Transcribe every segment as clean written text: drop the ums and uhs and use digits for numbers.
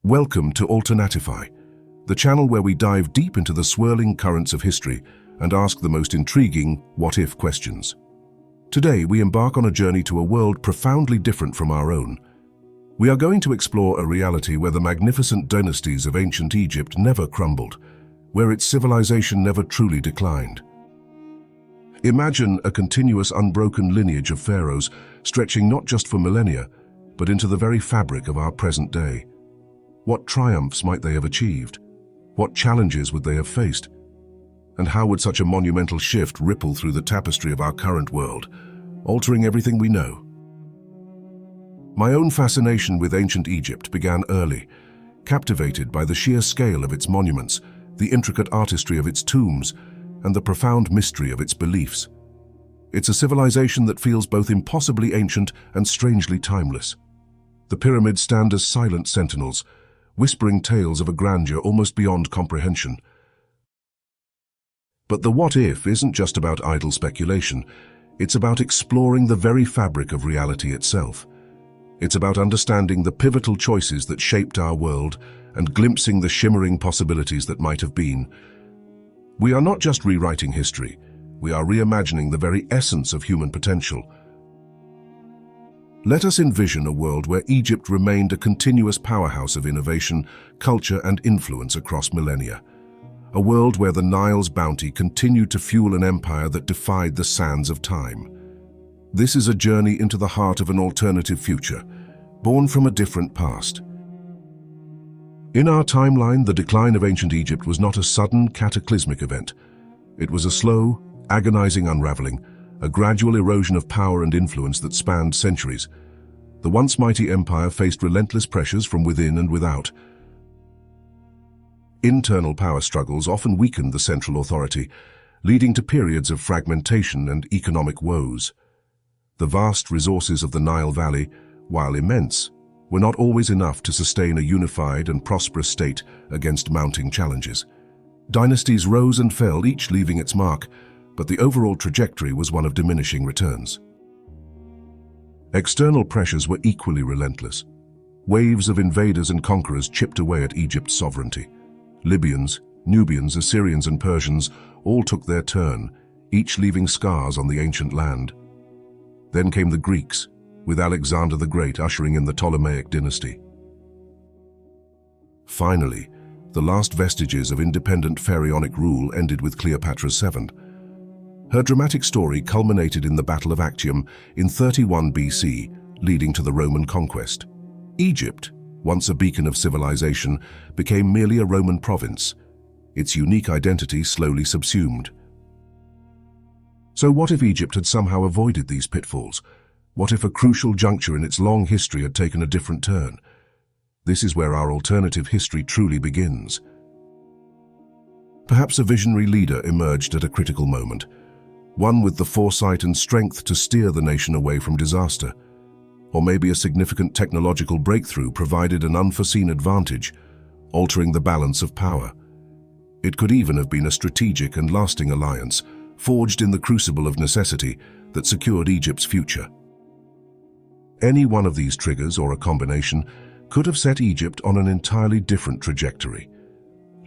Welcome to Alternatify, the channel where we dive deep into the swirling currents of history and ask the most intriguing what-if questions. Today, we embark on a journey to a world profoundly different from our own. We are going to explore a reality where the magnificent dynasties of ancient Egypt never crumbled, where its civilization never truly declined. Imagine a continuous, unbroken lineage of pharaohs stretching not just for millennia, but into the very fabric of our present day. What triumphs might they have achieved? What challenges would they have faced? And how would such a monumental shift ripple through the tapestry of our current world, altering everything we know? My own fascination with ancient Egypt began early, captivated by the sheer scale of its monuments, the intricate artistry of its tombs, and the profound mystery of its beliefs. It's a civilization that feels both impossibly ancient and strangely timeless. The pyramids stand as silent sentinels, whispering tales of a grandeur almost beyond comprehension. But the what-if isn't just about idle speculation. It's about exploring the very fabric of reality itself. It's about understanding the pivotal choices that shaped our world and glimpsing the shimmering possibilities that might have been. We are not just rewriting history, we are reimagining the very essence of human potential. Let us envision a world where Egypt remained a continuous powerhouse of innovation, culture, and influence across millennia. A world where the Nile's bounty continued to fuel an empire that defied the sands of time. This is a journey into the heart of an alternative future, born from a different past. In our timeline, the decline of ancient Egypt was not a sudden, cataclysmic event. It was a slow, agonizing unraveling, a gradual erosion of power and influence that spanned centuries. The once mighty empire faced relentless pressures from within and without. Internal power struggles often weakened the central authority, leading to periods of fragmentation and economic woes. The vast resources of the Nile Valley, while immense, were not always enough to sustain a unified and prosperous state against mounting challenges. Dynasties rose and fell, each leaving its mark, but the overall trajectory was one of diminishing returns. External pressures were equally relentless. Waves of invaders and conquerors chipped away at Egypt's sovereignty. Libyans, Nubians, Assyrians, and Persians all took their turn, each leaving scars on the ancient land. Then came the Greeks, with Alexander the Great ushering in the Ptolemaic dynasty. Finally, the last vestiges of independent pharaonic rule ended with Cleopatra VII. Her dramatic story culminated in the Battle of Actium in 31 BC, leading to the Roman conquest. Egypt, once a beacon of civilization, became merely a Roman province, its unique identity slowly subsumed. So what if Egypt had somehow avoided these pitfalls? What if a crucial juncture in its long history had taken a different turn? This is where our alternative history truly begins. Perhaps a visionary leader emerged at a critical moment, one with the foresight and strength to steer the nation away from disaster. Or maybe a significant technological breakthrough provided an unforeseen advantage, altering the balance of power. It could even have been a strategic and lasting alliance, forged in the crucible of necessity, that secured Egypt's future. Any one of these triggers, or a combination, could have set Egypt on an entirely different trajectory.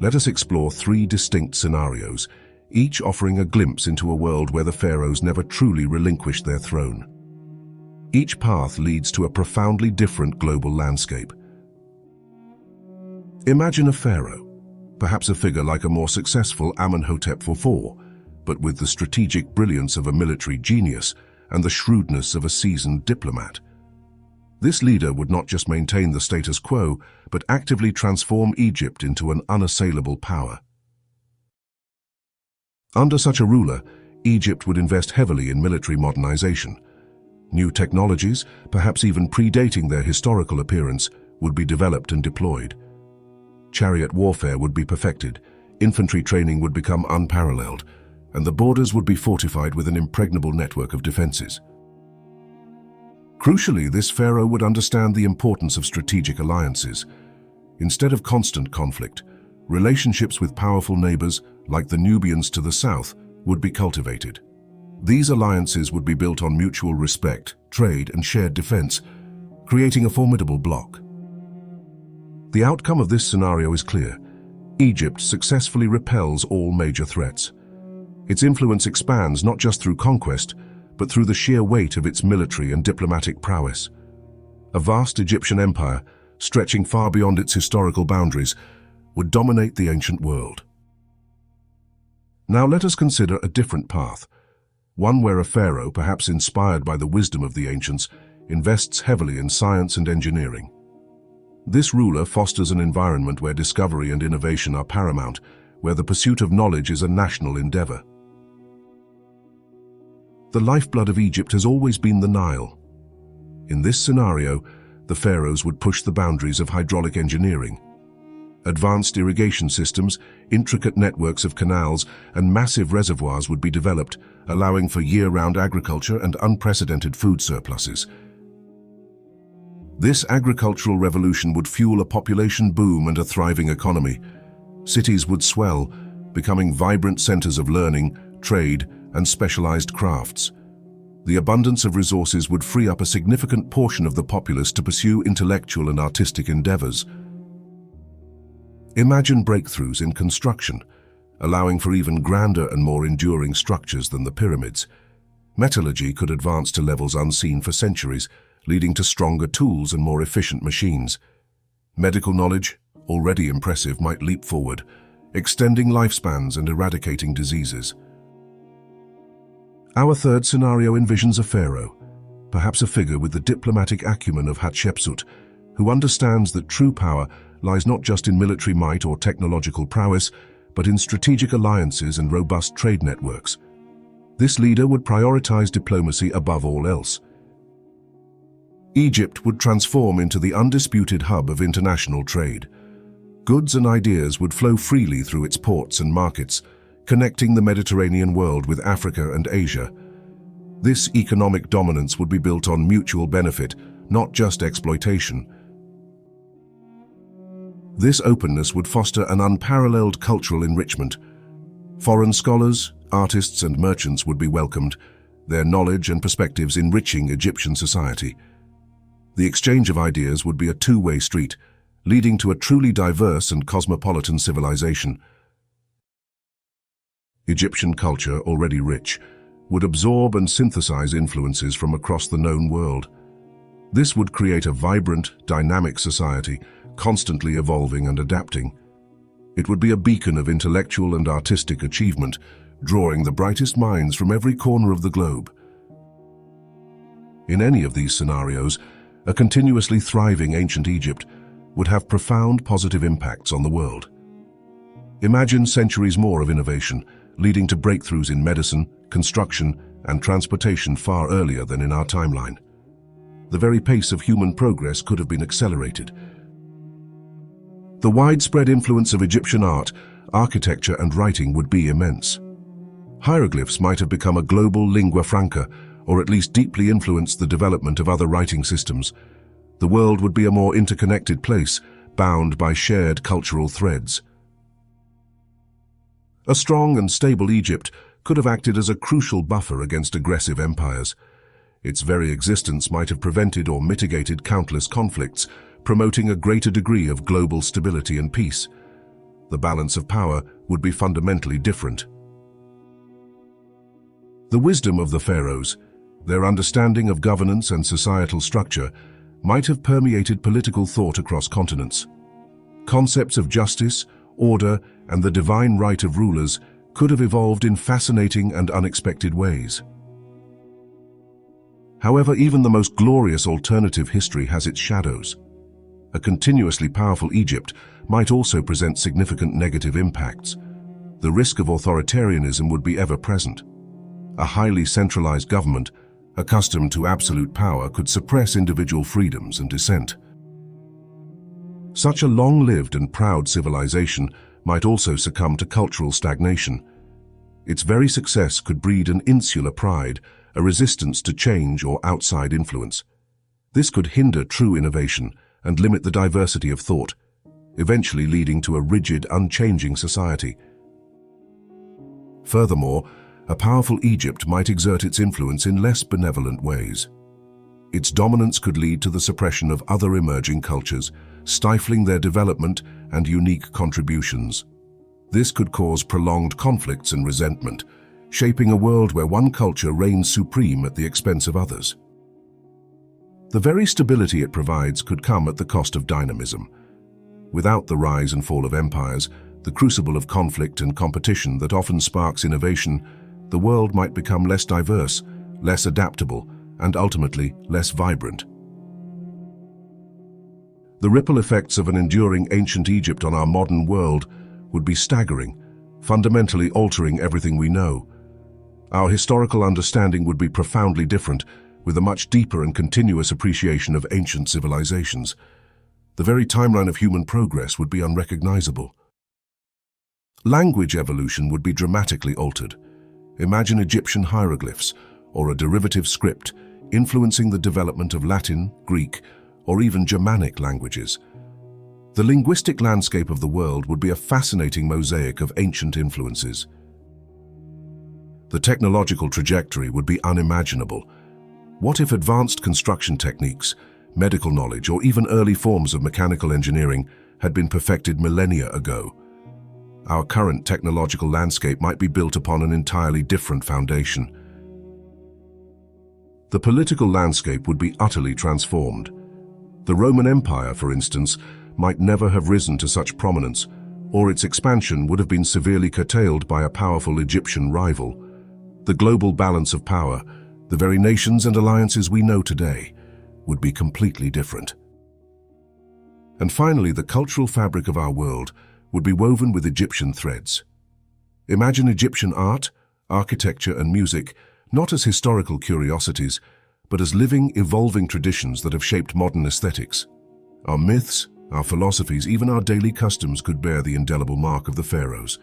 Let us explore three distinct scenarios, each offering a glimpse into a world where the pharaohs never truly relinquished their throne. Each path leads to a profoundly different global landscape. Imagine a pharaoh, perhaps a figure like a more successful Amenhotep IV, but with the strategic brilliance of a military genius and the shrewdness of a seasoned diplomat. This leader would not just maintain the status quo, but actively transform Egypt into an unassailable power. Under such a ruler, Egypt would invest heavily in military modernization. New technologies, perhaps even predating their historical appearance, would be developed and deployed. Chariot warfare would be perfected, infantry training would become unparalleled, and the borders would be fortified with an impregnable network of defenses. Crucially, this pharaoh would understand the importance of strategic alliances. Instead of constant conflict, relationships with powerful neighbors, like the Nubians to the south, would be cultivated. These alliances would be built on mutual respect, trade, and shared defense, creating a formidable bloc. The outcome of this scenario is clear. Egypt successfully repels all major threats. Its influence expands not just through conquest, but through the sheer weight of its military and diplomatic prowess. A vast Egyptian empire, stretching far beyond its historical boundaries, would dominate the ancient world. Now let us consider a different path, one where a pharaoh, perhaps inspired by the wisdom of the ancients, invests heavily in science and engineering. This ruler fosters an environment where discovery and innovation are paramount, where the pursuit of knowledge is a national endeavor. The lifeblood of Egypt has always been the Nile. In this scenario, the pharaohs would push the boundaries of hydraulic engineering. Advanced irrigation systems, intricate networks of canals, and massive reservoirs would be developed, allowing for year-round agriculture and unprecedented food surpluses. This agricultural revolution would fuel a population boom and a thriving economy. Cities would swell, becoming vibrant centers of learning, trade, and specialized crafts. The abundance of resources would free up a significant portion of the populace to pursue intellectual and artistic endeavors. Imagine breakthroughs in construction, allowing for even grander and more enduring structures than the pyramids. Metallurgy could advance to levels unseen for centuries, leading to stronger tools and more efficient machines. Medical knowledge, already impressive, might leap forward, extending lifespans and eradicating diseases. Our third scenario envisions a pharaoh, perhaps a figure with the diplomatic acumen of Hatshepsut, who understands that true power lies not just in military might or technological prowess, but in strategic alliances and robust trade networks. This leader would prioritize diplomacy above all else. Egypt would transform into the undisputed hub of international trade. Goods and ideas would flow freely through its ports and markets, connecting the Mediterranean world with Africa and Asia. This economic dominance would be built on mutual benefit, not just exploitation. This openness would foster an unparalleled cultural enrichment. Foreign scholars, artists, and merchants would be welcomed, their knowledge and perspectives enriching Egyptian society. The exchange of ideas would be a two-way street, leading to a truly diverse and cosmopolitan civilization. Egyptian culture, already rich, would absorb and synthesize influences from across the known world. This would create a vibrant, dynamic society, constantly evolving and adapting. It would be a beacon of intellectual and artistic achievement, drawing the brightest minds from every corner of the globe. In any of these scenarios, a continuously thriving ancient Egypt would have profound positive impacts on the world. Imagine centuries more of innovation, leading to breakthroughs in medicine, construction, and transportation far earlier than in our timeline. The very pace of human progress could have been accelerated. The widespread influence of Egyptian art, architecture, and writing would be immense. Hieroglyphs might have become a global lingua franca, or at least deeply influenced the development of other writing systems. The world would be a more interconnected place, bound by shared cultural threads. A strong and stable Egypt could have acted as a crucial buffer against aggressive empires. Its very existence might have prevented or mitigated countless conflicts, promoting a greater degree of global stability and peace. The balance of power would be fundamentally different. The wisdom of the pharaohs, their understanding of governance and societal structure, might have permeated political thought across continents. Concepts of justice, order, and the divine right of rulers could have evolved in fascinating and unexpected ways. However, even the most glorious alternative history has its shadows. A continuously powerful Egypt might also present significant negative impacts. The risk of authoritarianism would be ever present. A highly centralized government, accustomed to absolute power, could suppress individual freedoms and dissent. Such a long-lived and proud civilization might also succumb to cultural stagnation. Its very success could breed an insular pride, a resistance to change or outside influence. This could hinder true innovation and limit the diversity of thought, eventually leading to a rigid, unchanging society. Furthermore, a powerful Egypt might exert its influence in less benevolent ways. Its dominance could lead to the suppression of other emerging cultures, stifling their development and unique contributions. This could cause prolonged conflicts and resentment, shaping a world where one culture reigns supreme at the expense of others. The very stability it provides could come at the cost of dynamism. Without the rise and fall of empires, the crucible of conflict and competition that often sparks innovation, the world might become less diverse, less adaptable, and ultimately less vibrant. The ripple effects of an enduring ancient Egypt on our modern world would be staggering, fundamentally altering everything we know. Our historical understanding would be profoundly different, with a much deeper and continuous appreciation of ancient civilizations. The very timeline of human progress would be unrecognizable. Language evolution would be dramatically altered. Imagine Egyptian hieroglyphs, or a derivative script, influencing the development of Latin, Greek, or even Germanic languages. The linguistic landscape of the world would be a fascinating mosaic of ancient influences. The technological trajectory would be unimaginable. What if advanced construction techniques, medical knowledge, or even early forms of mechanical engineering had been perfected millennia ago? Our current technological landscape might be built upon an entirely different foundation. The political landscape would be utterly transformed. The Roman Empire, for instance, might never have risen to such prominence, or its expansion would have been severely curtailed by a powerful Egyptian rival. The global balance of power, the very nations and alliances we know today, would be completely different. And finally, the cultural fabric of our world would be woven with Egyptian threads. Imagine Egyptian art, architecture, and music not as historical curiosities, but as living, evolving traditions that have shaped modern aesthetics. Our myths, our philosophies, even our daily customs could bear the indelible mark of the pharaohs.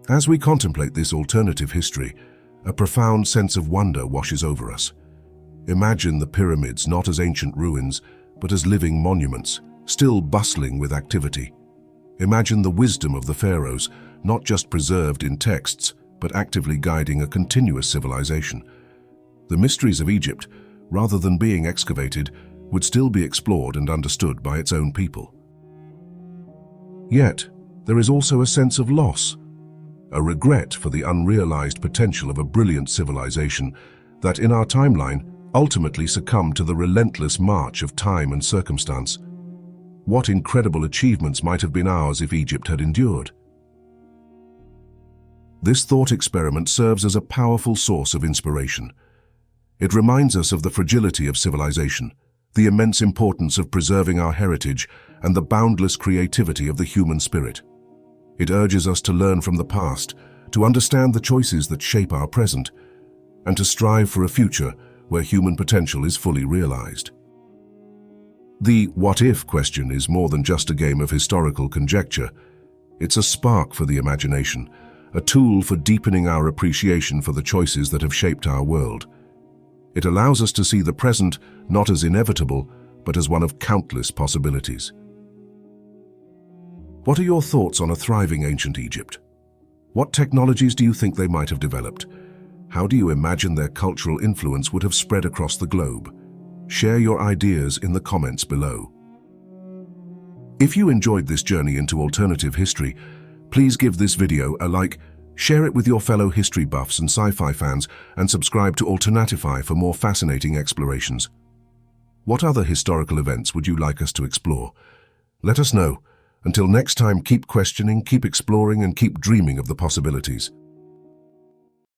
As we contemplate this alternative history, a profound sense of wonder washes over us. Imagine the pyramids not as ancient ruins, but as living monuments, still bustling with activity. Imagine the wisdom of the pharaohs, not just preserved in texts, but actively guiding a continuous civilization. The mysteries of Egypt, rather than being excavated, would still be explored and understood by its own people. Yet, there is also a sense of loss, a regret for the unrealized potential of a brilliant civilization that, in our timeline, ultimately succumbed to the relentless march of time and circumstance. What incredible achievements might have been ours if Egypt had endured? This thought experiment serves as a powerful source of inspiration. It reminds us of the fragility of civilization, the immense importance of preserving our heritage, and the boundless creativity of the human spirit. It urges us to learn from the past, to understand the choices that shape our present, and to strive for a future where human potential is fully realized. The what-if question is more than just a game of historical conjecture. It's a spark for the imagination, a tool for deepening our appreciation for the choices that have shaped our world. It allows us to see the present not as inevitable, but as one of countless possibilities. What are your thoughts on a thriving ancient Egypt? What technologies do you think they might have developed? How do you imagine their cultural influence would have spread across the globe? Share your ideas in the comments below. If you enjoyed this journey into alternative history, please give this video a like, share it with your fellow history buffs and sci-fi fans, and subscribe to Alternatify for more fascinating explorations. What other historical events would you like us to explore? Let us know. Until next time, keep questioning, keep exploring, and keep dreaming of the possibilities.